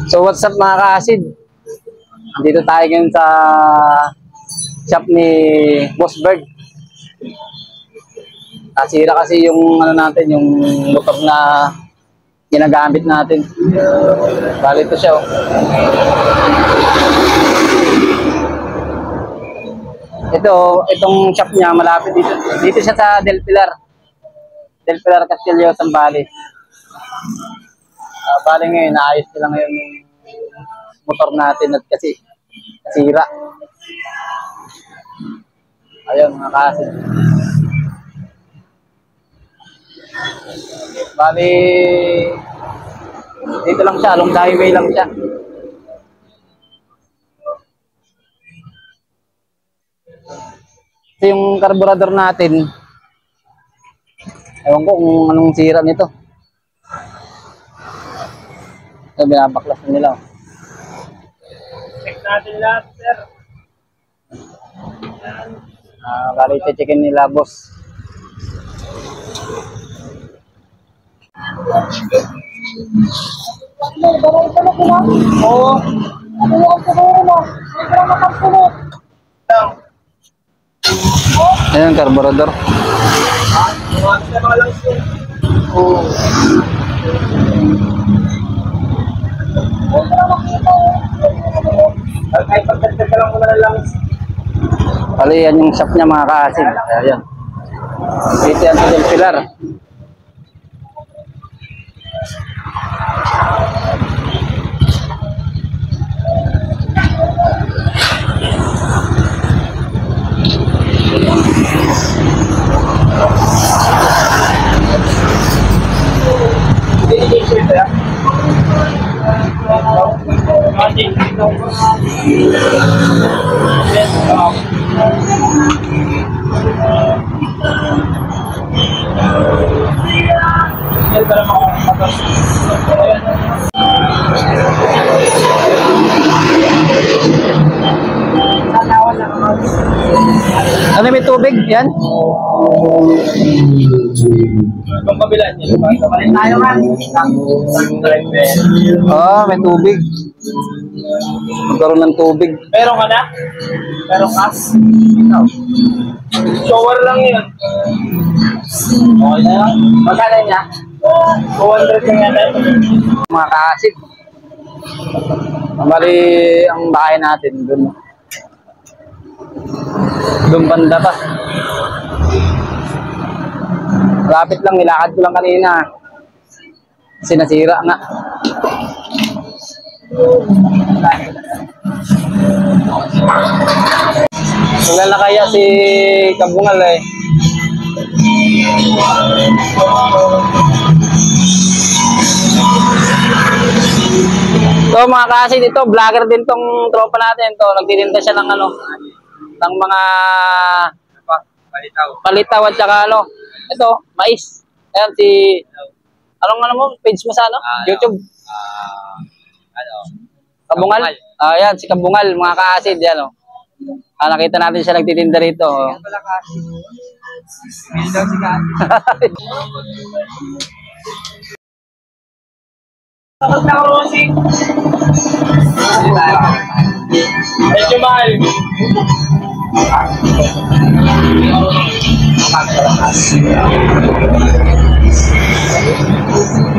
So what's up mga ka-acid? Dito tayo ngayon sa shop ni Boss Bird. Nasira kasi yung ano natin, yung motor na ginagamit natin. Bali ito siya. Itong shop niya malapit dito. Dito siya sa Del Pilar. Del Pilar Castillo, Zambales. Bali ngayon, naayos nila ngayon yung motor natin at kasi nasira. Ayun mga ka-acid. Bali dito lang siya, along the highway lang siya. Ito yung carburetor natin. Ewan ko kung anong sira nito. Ito, binabaklas nila. Check natin lahat, sir. Bali, checkin nila, boss. Oo. Ayan, carburetor. Oo. Kahit pagdagdag ka lang muna lang. Bali, yan yung shop niya mga ka-acid. Ayan. Dito yan sa Del Pilar. Ano, may tubig? Yan? Kung kabila niya, balik tayo man. May tubig. Magkaroon ng tubig. Meron ka na? Meron ka? Shower lang yun. Okay na yan? Magkano niya? 200 lang yan. Mga ka-acid. Bali, ang bahay natin dun. Doon banda pa. Lapit lang, nilakad ko lang kanina. Kasi nasira nga. Wala na kaya si Kabungal eh. So mga ka-acid, ito vlogger din tong tropa natin to. Nagtitinda siya ng ano, ng mga palitaw at saka ano, ito, mais. Ayan si, anong ano mo, page mo sa ano? YouTube? Kabungal? Ayan, si Kabungal, mga ka-acid, yan o. Nakita natin siya nagtitinda rito. Yan pala kasi. Hindi daw si Kati. Takot na ako si. Medyo mahal.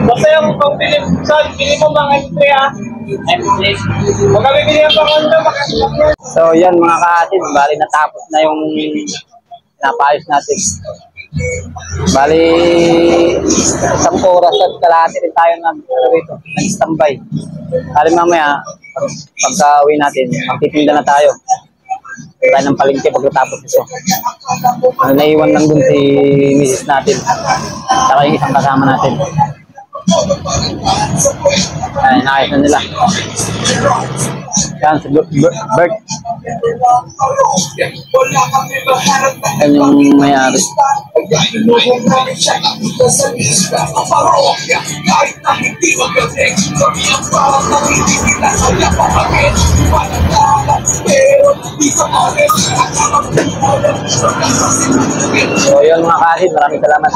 Basta yung pang-pilim, pili mo mga M3 ah. M3. Huwag kami pili ang pang-onda. So yan mga ka-acid, bali natapos na yung napayos natin. Bali, isang oras at kalahati rin tayo nag-standby. Bali mamaya, pagka uwi natin, magtitinda na tayo. Tayo ng palengke pagkatapos ito. Naiwan lang dun si Mrs. natin. Saka yung isang kasama natin. Ay, naayos na nila. Yan, si Bert. Yan yung mayari. So yun mga ka-acid, maraming salamat.